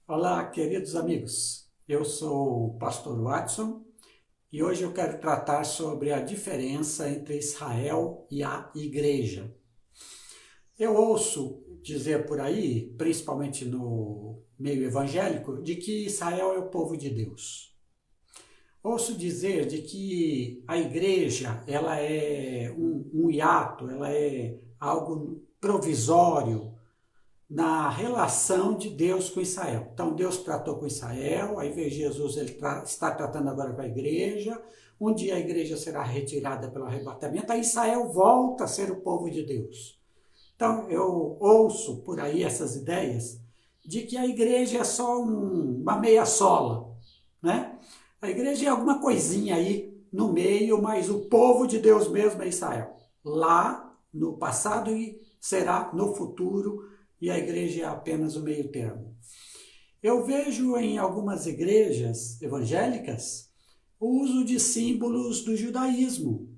Olá, queridos amigos. Eu sou o pastor Watson e hoje eu quero tratar sobre a diferença entre Israel e a igreja. Eu ouço dizer por aí, principalmente no meio evangélico, de que Israel é o povo de Deus. Ouço dizer de que a igreja ela é um hiato, ela é algo provisório na relação de Deus com Israel. Então Deus tratou com Israel, aí veio Jesus, ele está tratando agora com a igreja. Um dia a igreja será retirada pelo arrebatamento, aí Israel volta a ser o povo de Deus. Então eu ouço por aí essas ideias de que a igreja é só uma meia sola, né? A igreja é alguma coisinha aí no meio, mas o povo de Deus mesmo é Israel. Lá no passado e será no futuro, e a igreja é apenas o meio termo. Eu vejo em algumas igrejas evangélicas o uso de símbolos do judaísmo.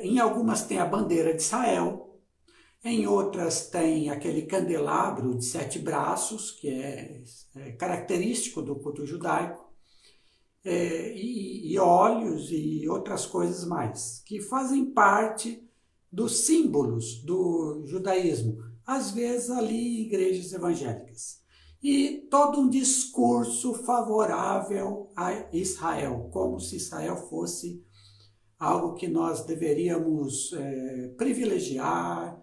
Em algumas tem a bandeira de Israel, em outras tem aquele candelabro de 7 braços, que é característico do culto judaico, e óleos e outras coisas mais, que fazem parte dos símbolos do judaísmo, às vezes ali em igrejas evangélicas. E todo um discurso favorável a Israel, como se Israel fosse algo que nós deveríamos privilegiar,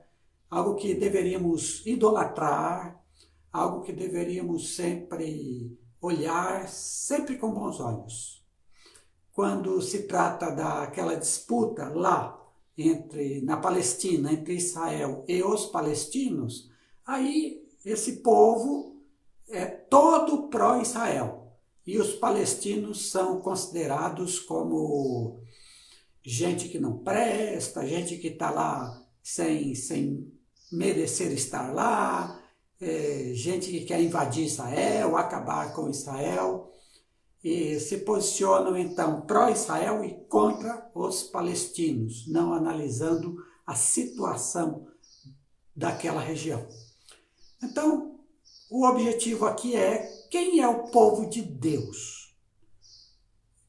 algo que deveríamos idolatrar, algo que deveríamos sempre olhar, sempre com bons olhos. Quando se trata daquela disputa lá na Palestina, entre Israel e os palestinos, aí esse povo é todo pró-Israel. E os palestinos são considerados como gente que não presta, gente que está lá sem merecer estar lá, gente que quer invadir Israel, acabar com Israel, e se posicionam então pró-Israel e contra os palestinos, não analisando a situação daquela região. Então, o objetivo aqui é: quem é o povo de Deus?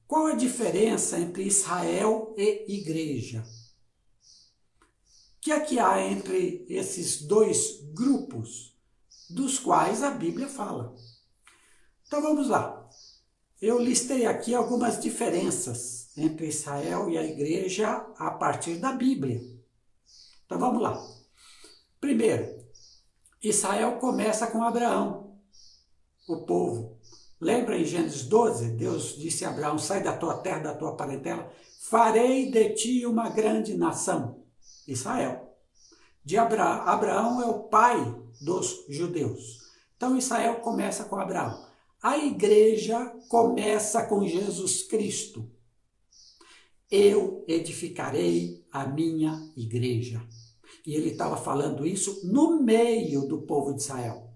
Qual a diferença entre Israel e igreja? O que é que há entre esses dois grupos, dos quais a Bíblia fala? Então vamos lá. Eu listei aqui algumas diferenças entre Israel e a igreja a partir da Bíblia. Então vamos lá. Primeiro, Israel começa com Abraão, o povo. Lembra em Gênesis 12? Deus disse a Abraão: sai da tua terra, da tua parentela, farei de ti uma grande nação. Israel. Abraão é o pai dos judeus. Então Israel começa com Abraão. A igreja começa com Jesus Cristo. Eu edificarei a minha igreja. E ele estava falando isso no meio do povo de Israel.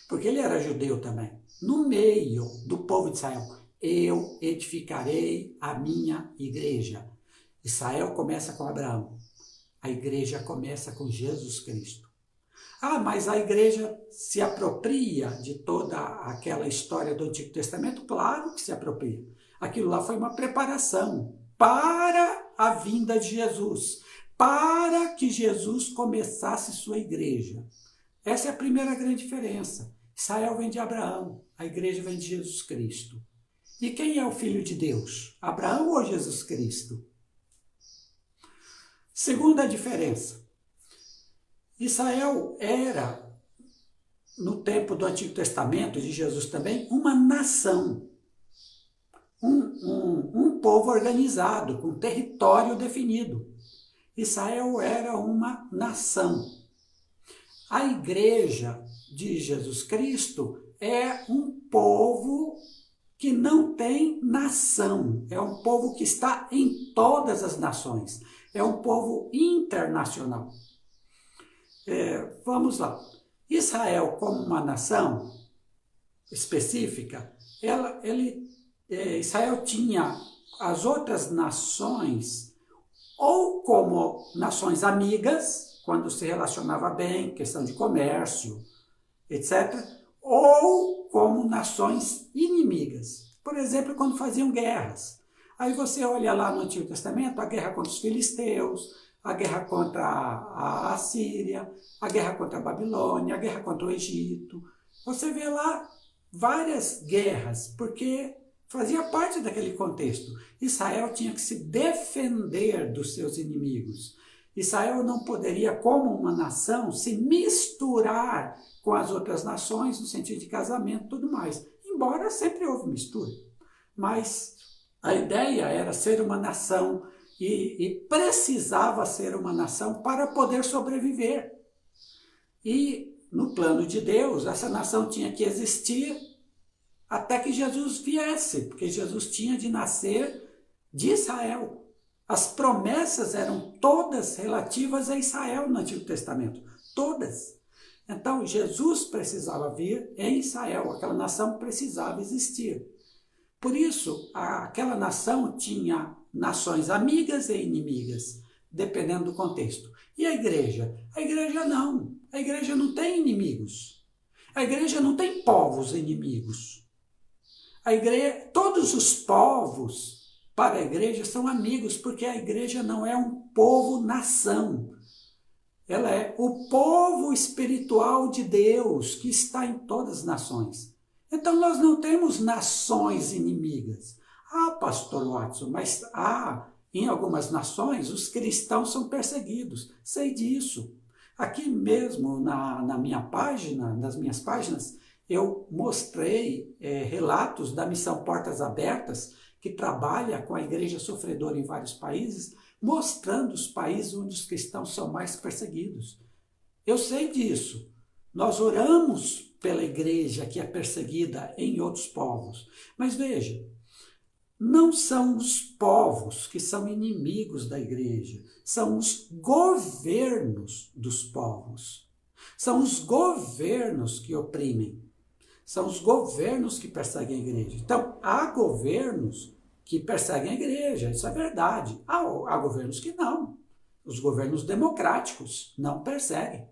Porque ele era judeu também. No meio do povo de Israel. Eu edificarei a minha igreja. Israel começa com Abraão. A igreja começa com Jesus Cristo. Ah, mas a igreja se apropria de toda aquela história do Antigo Testamento? Claro que se apropria. Aquilo lá foi uma preparação para a vinda de Jesus, para que Jesus começasse sua igreja. Essa é a primeira grande diferença. Israel vem de Abraão, a igreja vem de Jesus Cristo. E quem é o Filho de Deus? Abraão ou Jesus Cristo? Segunda diferença. Israel era, no tempo do Antigo Testamento, de Jesus também, uma nação, um povo organizado, com território definido. Israel era uma nação. A igreja de Jesus Cristo é um povo que não tem nação, é um povo que está em todas as nações, é um povo internacional. Vamos lá. Israel, como uma nação específica, Israel tinha as outras nações ou como nações amigas, quando se relacionava bem, questão de comércio, etc., ou como nações inimigas. Por exemplo, quando faziam guerras. Aí você olha lá no Antigo Testamento a guerra contra os filisteus, a guerra contra a Assíria, a guerra contra a Babilônia, a guerra contra o Egito. Você vê lá várias guerras, porque fazia parte daquele contexto. Israel tinha que se defender dos seus inimigos. Israel não poderia, como uma nação, se misturar com as outras nações no sentido de casamento e tudo mais. Embora sempre houve mistura. Mas a ideia era ser uma nação e precisava ser uma nação para poder sobreviver. E no plano de Deus, essa nação tinha que existir até que Jesus viesse, porque Jesus tinha de nascer de Israel. As promessas eram todas relativas a Israel no Antigo Testamento, todas. Então Jesus precisava vir em Israel, aquela nação precisava existir. Por isso, aquela nação tinha nações amigas e inimigas, dependendo do contexto. E a igreja? A igreja não. A igreja não tem inimigos. A igreja não tem povos inimigos. A igreja, todos os povos para a igreja são amigos, porque a igreja não é um povo-nação. Ela é o povo espiritual de Deus, que está em todas as nações. Então nós não temos nações inimigas. Ah, pastor Watson, mas em algumas nações os cristãos são perseguidos. Sei disso. Aqui mesmo na minha página, nas minhas páginas, eu mostrei relatos da Missão Portas Abertas, que trabalha com a igreja sofredora em vários países, mostrando os países onde os cristãos são mais perseguidos. Eu sei disso. Nós oramos pela igreja que é perseguida em outros povos. Mas veja, não são os povos que são inimigos da igreja, são os governos dos povos. São os governos que oprimem. São os governos que perseguem a igreja. Então, há governos que perseguem a igreja, isso é verdade. Há governos que não. Os governos democráticos não perseguem.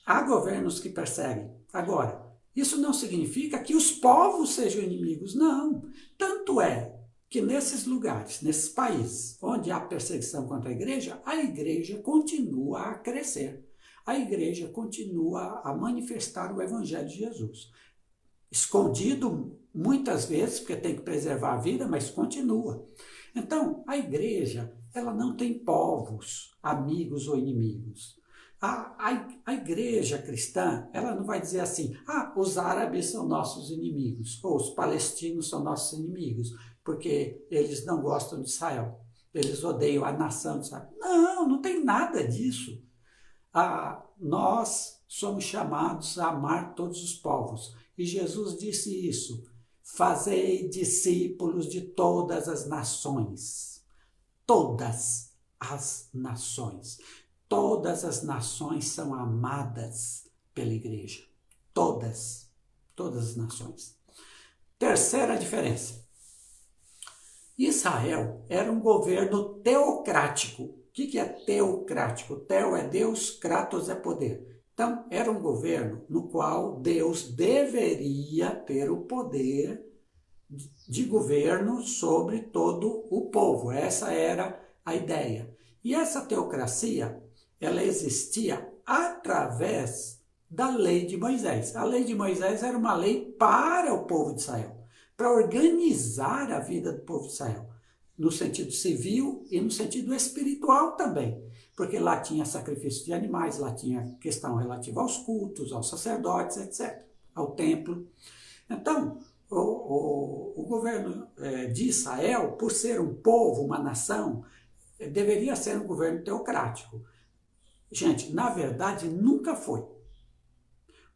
Há governos que perseguem. Agora, isso não significa que os povos sejam inimigos, não. Tanto é que nesses lugares, nesses países onde há perseguição contra a igreja continua a crescer. A igreja continua a manifestar o evangelho de Jesus. Escondido muitas vezes, porque tem que preservar a vida, mas continua. Então, a igreja, ela não tem povos, amigos ou inimigos. A igreja cristã, ela não vai dizer assim, os árabes são nossos inimigos, ou os palestinos são nossos inimigos, porque eles não gostam de Israel, eles odeiam a nação de Israel. Não tem nada disso. Nós somos chamados a amar todos os povos, e Jesus disse isso, fazei discípulos de todas as nações, todas as nações. Todas as nações são amadas pela igreja. Todas as nações. Terceira diferença. Israel era um governo teocrático. O que é teocrático? Teo é Deus, kratos é poder. Então, era um governo no qual Deus deveria ter o poder de governo sobre todo o povo. Essa era a ideia. E essa teocracia, ela existia através da lei de Moisés. A lei de Moisés era uma lei para o povo de Israel, para organizar a vida do povo de Israel, no sentido civil e no sentido espiritual também, porque lá tinha sacrifício de animais, lá tinha questão relativa aos cultos, aos sacerdotes, etc., ao templo. Então, o governo de Israel, por ser um povo, uma nação, deveria ser um governo teocrático. Gente, na verdade, nunca foi.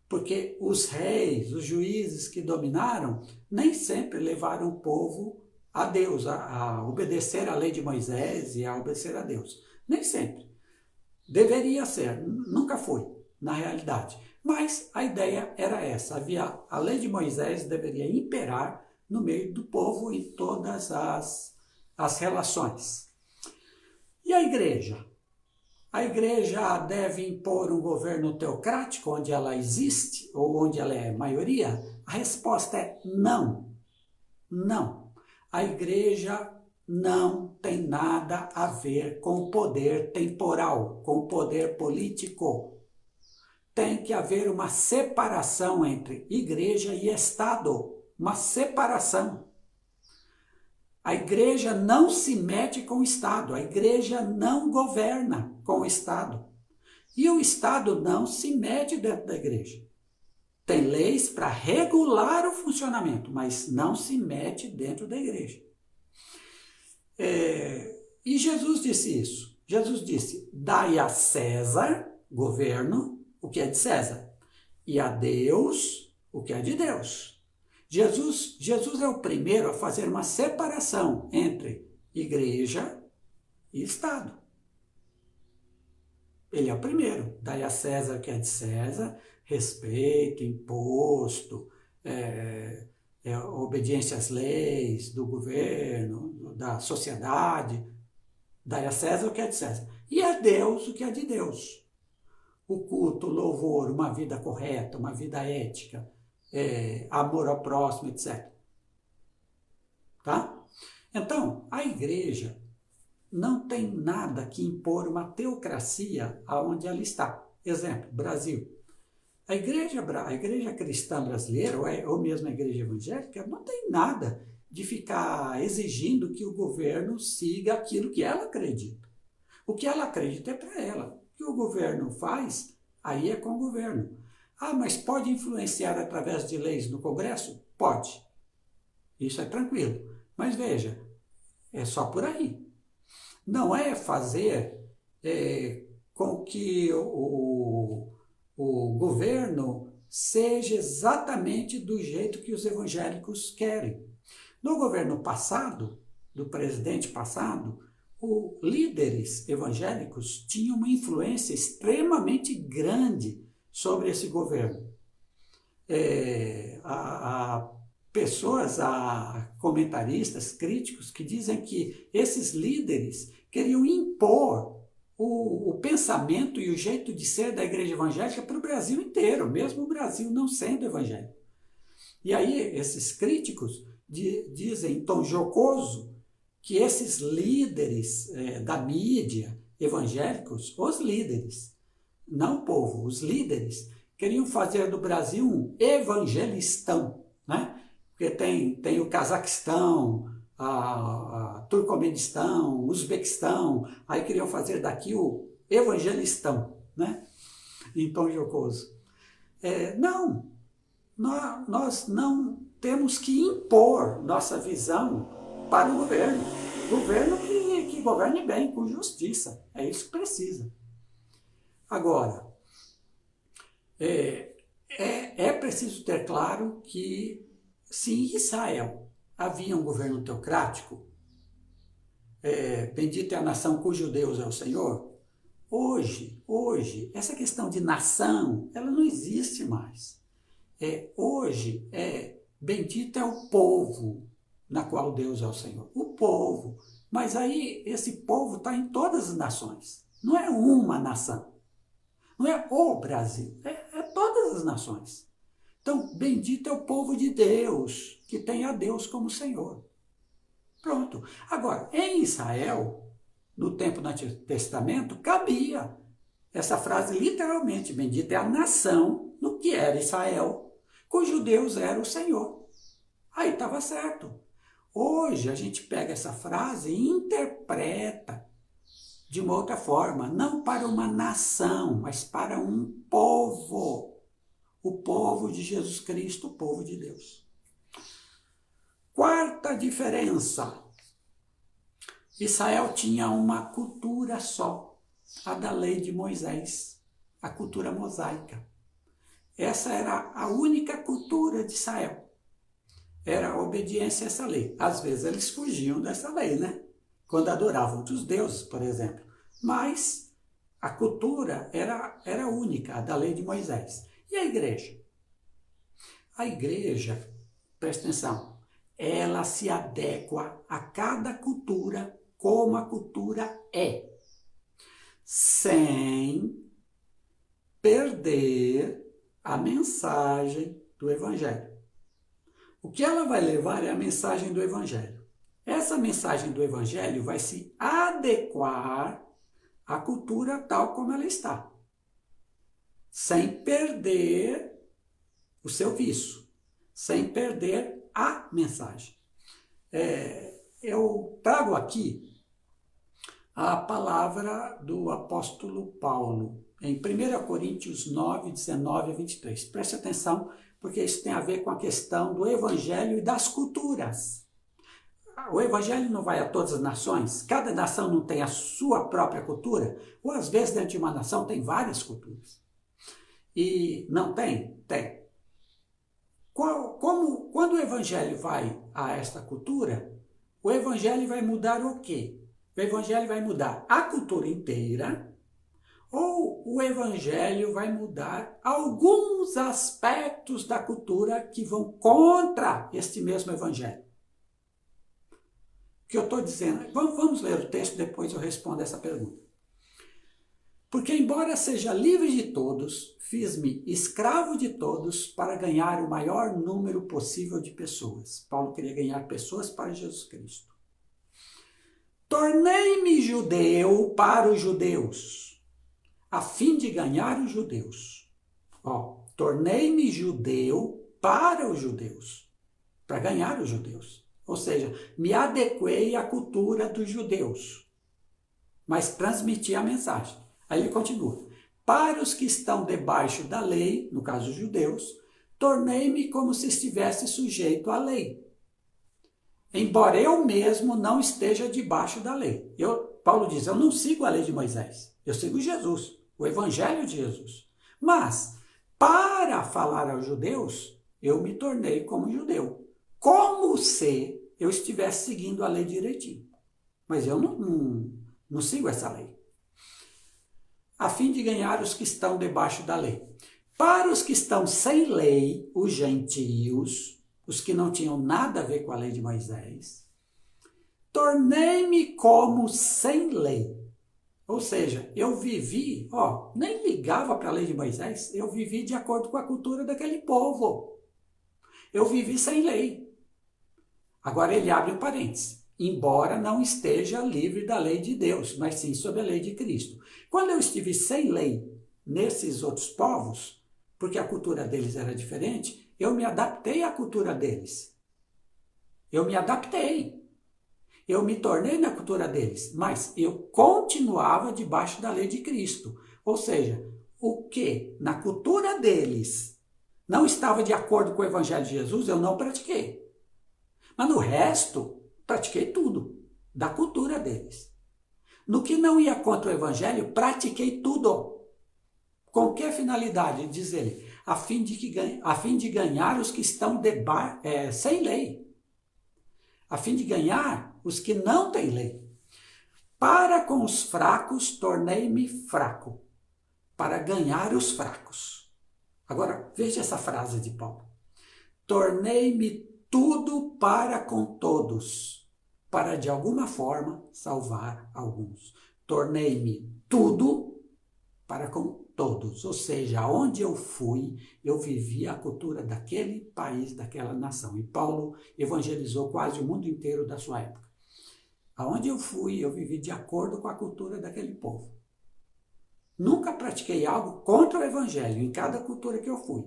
Porque os reis, os juízes que dominaram, nem sempre levaram o povo a Deus, a obedecer a lei de Moisés e a obedecer a Deus. Nem sempre. Deveria ser, nunca foi, na realidade. Mas a ideia era essa, a lei de Moisés deveria imperar no meio do povo em todas as relações. E a igreja? A igreja deve impor um governo teocrático onde ela existe ou onde ela é maioria? A resposta é não. Não. A igreja não tem nada a ver com o poder temporal, com o poder político. Tem que haver uma separação entre igreja e Estado. Uma separação. A igreja não se mete com o Estado, a igreja não governa com o Estado. E o Estado não se mete dentro da igreja. Tem leis para regular o funcionamento, mas não se mete dentro da igreja. E Jesus disse isso. Jesus disse, dai a César, governo, o que é de César, e a Deus, o que é de Deus. Jesus é o primeiro a fazer uma separação entre igreja e Estado. Ele é o primeiro. Dai a César o que é de César, respeito, imposto, obediência às leis do governo, da sociedade. Dai a César o que é de César. E a Deus o que é de Deus. O culto, o louvor, uma vida correta, uma vida ética, amor ao próximo, etc. Tá? Então, a igreja não tem nada que impor uma teocracia aonde ela está. Exemplo, Brasil. A igreja cristã brasileira, ou mesmo a igreja evangélica, não tem nada de ficar exigindo que o governo siga aquilo que ela acredita. O que ela acredita é para ela. O que o governo faz, aí é com o governo. Ah, mas pode influenciar através de leis no Congresso? Pode. Isso é tranquilo. Mas veja, é só por aí. Não é fazer com que o governo seja exatamente do jeito que os evangélicos querem. No governo passado, do presidente passado, os líderes evangélicos tinham uma influência extremamente grande sobre esse governo. Há comentaristas, críticos, que dizem que esses líderes queriam impor o pensamento e o jeito de ser da igreja evangélica para o Brasil inteiro, mesmo o Brasil não sendo evangélico. E aí esses críticos dizem em tom jocoso que esses líderes da mídia evangélicos, os líderes, não o povo, os líderes, queriam fazer do Brasil um evangelistão, né? Porque tem o Cazaquistão, a Turcomenistão, o Uzbequistão, aí queriam fazer daqui o evangelistão, né? Em tom jocoso. Não, nós não temos que impor nossa visão para o governo. Governo que governe bem, com justiça. É isso que precisa. Agora, é preciso ter claro que se em Israel havia um governo teocrático, bendita é a nação cujo Deus é o Senhor, hoje, essa questão de nação, ela não existe mais. Hoje, bendito é o povo na qual Deus é o Senhor. O povo. Mas aí, esse povo está em todas as nações. Não é uma nação. Não é o Brasil. É todas as nações. Então, bendito é o povo de Deus, que tem a Deus como Senhor. Pronto. Agora, em Israel, no tempo do Antigo Testamento, cabia essa frase literalmente, bendita é a nação no que era Israel, cujo Deus era o Senhor. Aí estava certo. Hoje a gente pega essa frase e interpreta de uma outra forma, não para uma nação, mas para um povo. O povo de Jesus Cristo, o povo de Deus. Quarta diferença. Israel tinha uma cultura só, a da lei de Moisés, a cultura mosaica. Essa era a única cultura de Israel. Era a obediência a essa lei. Às vezes eles fugiam dessa lei, né? Quando adoravam outros deuses, por exemplo. Mas a cultura era única, a da lei de Moisés. E a igreja? A igreja, presta atenção, ela se adequa a cada cultura como a cultura é. sem perder a mensagem do Evangelho. O que ela vai levar é a mensagem do Evangelho. Essa mensagem do Evangelho vai se adequar à cultura tal como ela está, sem perder o seu vício, sem perder a mensagem. Eu trago aqui a palavra do apóstolo Paulo, em 1 Coríntios 9, 19 a 23. Preste atenção, porque isso tem a ver com a questão do evangelho e das culturas. O evangelho não vai a todas as nações? Cada nação não tem a sua própria cultura? Ou às vezes dentro de uma nação tem várias culturas? E não tem? Tem. Quando o evangelho vai a esta cultura, o evangelho vai mudar o quê? O evangelho vai mudar a cultura inteira, ou o evangelho vai mudar alguns aspectos da cultura que vão contra este mesmo evangelho? O que eu estou dizendo? Vamos ler o texto, depois eu respondo essa pergunta. Porque, embora seja livre de todos, fiz-me escravo de todos para ganhar o maior número possível de pessoas. Paulo queria ganhar pessoas para Jesus Cristo. Tornei-me judeu para os judeus, a fim de ganhar os judeus. Tornei-me judeu para os judeus, para ganhar os judeus. Ou seja, me adequei à cultura dos judeus, mas transmiti a mensagem. Aí ele continua. Para os que estão debaixo da lei, no caso os judeus, tornei-me como se estivesse sujeito à lei, embora eu mesmo não esteja debaixo da lei. Paulo diz, eu não sigo a lei de Moisés, eu sigo Jesus, o evangelho de Jesus. Mas, para falar aos judeus, eu me tornei como judeu, como se eu estivesse seguindo a lei direitinho. Mas eu não sigo essa lei. A fim de ganhar os que estão debaixo da lei. Para os que estão sem lei, os gentios, os que não tinham nada a ver com a lei de Moisés, tornei-me como sem lei. Ou seja, eu vivi, nem ligava para a lei de Moisés, eu vivi de acordo com a cultura daquele povo. Eu vivi sem lei. Agora ele abre um parênteses. Embora não esteja livre da lei de Deus, mas sim sob a lei de Cristo. Quando eu estive sem lei nesses outros povos, porque a cultura deles era diferente, eu me adaptei à cultura deles. Eu me adaptei. Eu me tornei na cultura deles, mas eu continuava debaixo da lei de Cristo. Ou seja, o que na cultura deles não estava de acordo com o evangelho de Jesus, eu não pratiquei. Mas no resto, pratiquei tudo da cultura deles. No que não ia contra o evangelho, pratiquei tudo. Com que finalidade? Diz ele, a fim de ganhar os que estão sem lei. A fim de ganhar os que não têm lei. Para com os fracos, tornei-me fraco, para ganhar os fracos. Agora, veja essa frase de Paulo. Tornei-me tudo para com todos, para de alguma forma salvar alguns. Tornei-me tudo para com todos, ou seja, aonde eu fui, eu vivi a cultura daquele país, daquela nação. E Paulo evangelizou quase o mundo inteiro da sua época. Aonde eu fui, eu vivi de acordo com a cultura daquele povo. Nunca pratiquei algo contra o evangelho em cada cultura que eu fui.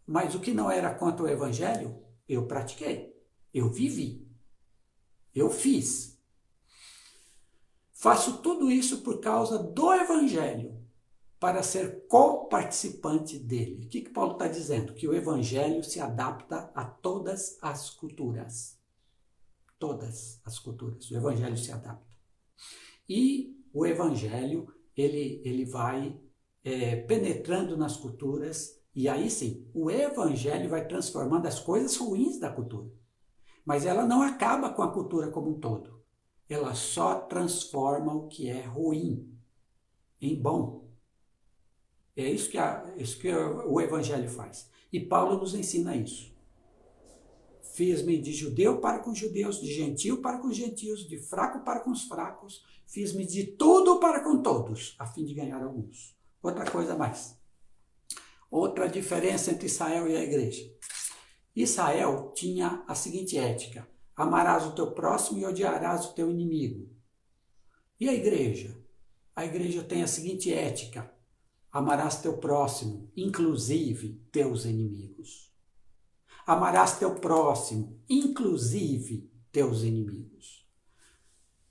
Mas o que não era contra o evangelho, eu pratiquei, eu vivi, eu fiz. Faço tudo isso por causa do evangelho, para ser co-participante dele. O que Paulo está dizendo? Que o evangelho se adapta a todas as culturas. Todas as culturas. O evangelho se adapta. E o evangelho, ele vai penetrando nas culturas. E aí sim, o evangelho vai transformando as coisas ruins da cultura. Mas ela não acaba com a cultura como um todo. Ela só transforma o que é ruim em bom. É isso que o evangelho faz. E Paulo nos ensina isso. Fiz-me de judeu para com os judeus, de gentil para com os gentios, de fraco para com os fracos. Fiz-me de tudo para com todos, a fim de ganhar alguns. Outra coisa mais. Outra diferença entre Israel e a igreja. Israel tinha a seguinte ética: amarás o teu próximo e odiarás o teu inimigo. E a igreja? A igreja tem a seguinte ética: amarás teu próximo, inclusive teus inimigos. Amarás teu próximo, inclusive teus inimigos.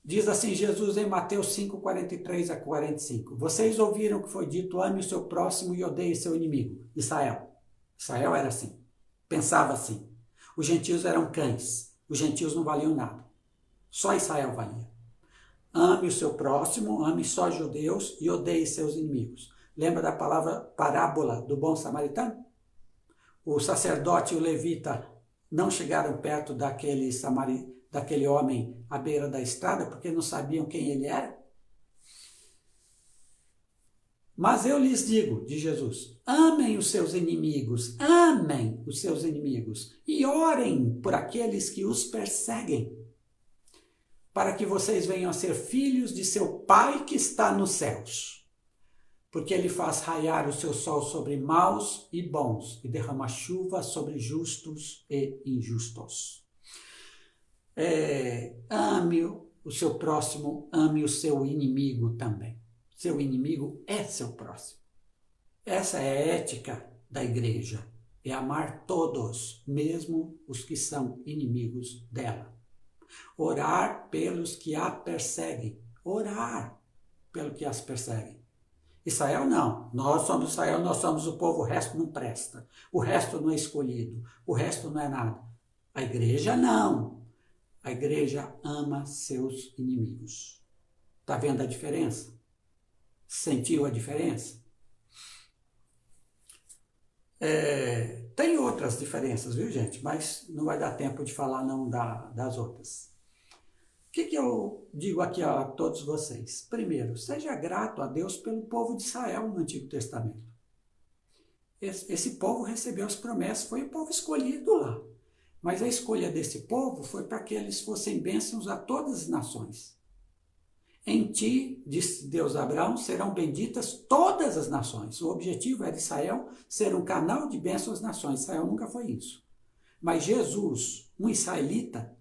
Diz assim Jesus em Mateus 5, 43 a 45. Vocês ouviram que foi dito: ame o seu próximo e odeie seu inimigo. Israel era assim, pensava assim. Os gentios eram cães, os gentios não valiam nada. Só Israel valia. Ame o seu próximo, ame só judeus e odeie seus inimigos. Lembra da parábola do bom samaritano? O sacerdote e o levita não chegaram perto daquele homem à beira da estrada porque não sabiam quem ele era? Mas eu lhes digo, diz Jesus, amem os seus inimigos e orem por aqueles que os perseguem, para que vocês venham a ser filhos de seu Pai que está nos céus. Porque ele faz raiar o seu sol sobre maus e bons, e derrama chuva sobre justos e injustos. Ame o seu próximo, ame o seu inimigo também. Seu inimigo é seu próximo. Essa é a ética da igreja, é amar todos, mesmo os que são inimigos dela. Orar pelos que a perseguem, orar pelo que as perseguem. Israel não, nós somos Israel, nós somos o povo, o resto não presta, o resto não é escolhido, o resto não é nada. A igreja não, a igreja ama seus inimigos. Está vendo a diferença? Sentiu a diferença? Tem outras diferenças, viu gente? Mas não vai dar tempo de falar não das outras. O que eu digo aqui a todos vocês? Primeiro, seja grato a Deus pelo povo de Israel no Antigo Testamento. Esse povo recebeu as promessas, foi o povo escolhido lá. Mas a escolha desse povo foi para que eles fossem bênçãos a todas as nações. Em ti, disse Deus a Abraão, serão benditas todas as nações. O objetivo era Israel ser um canal de bênção às nações. Israel nunca foi isso. Mas Jesus, um israelita,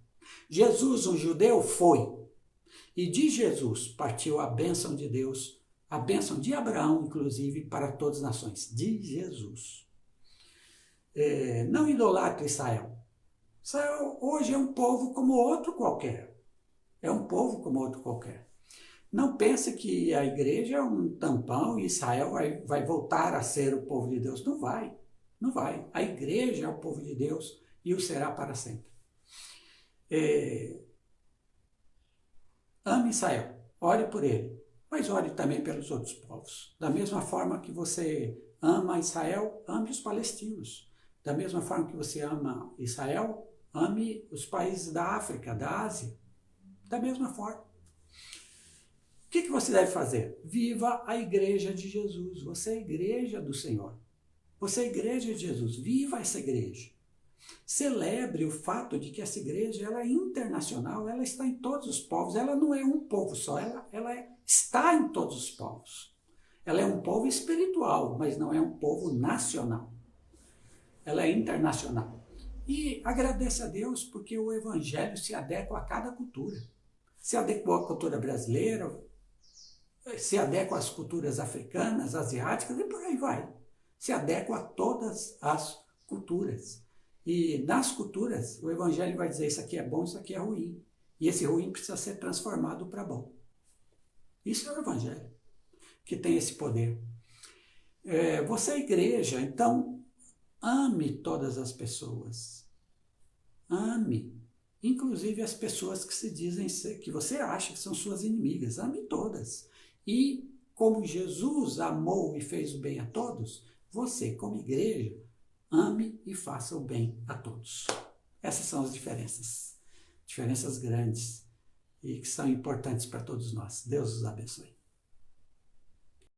Jesus, um judeu, foi. E de Jesus partiu a bênção de Deus, a bênção de Abraão, inclusive, para todas as nações. De Jesus. Não idolatre Israel. Israel hoje é um povo como outro qualquer. É um povo como outro qualquer. Não pense que a igreja é um tampão e Israel vai voltar a ser o povo de Deus. Não vai. Não vai. A igreja é o povo de Deus e o será para sempre. Ame Israel, ore por ele, mas ore também pelos outros povos. Da mesma forma que você ama Israel, ame os palestinos. Da mesma forma que você ama Israel, ame os países da África, da Ásia. Da mesma forma. O que você deve fazer? Viva a igreja de Jesus. Você é a igreja do Senhor. Você é a igreja de Jesus. Viva essa igreja. Celebre o fato de que essa igreja ela é internacional, ela está em todos os povos, ela não é um povo só, ela está em todos os povos. Ela é um povo espiritual, mas não é um povo nacional. Ela é internacional. E agradeça a Deus porque o evangelho se adequa a cada cultura. Se adequou à cultura brasileira, se adequa às culturas africanas, asiáticas e por aí vai. Se adequa a todas as culturas. E nas culturas, o evangelho vai dizer isso aqui é bom, isso aqui é ruim. E esse ruim precisa ser transformado para bom. Isso é o evangelho, que tem esse poder. Você é igreja, então ame todas as pessoas. Ame. Inclusive as pessoas que se dizem que você acha que são suas inimigas. Ame todas. E como Jesus amou e fez o bem a todos, você, como igreja, ame e faça o bem a todos. Essas são as diferenças. Diferenças grandes e que são importantes para todos nós. Deus os abençoe.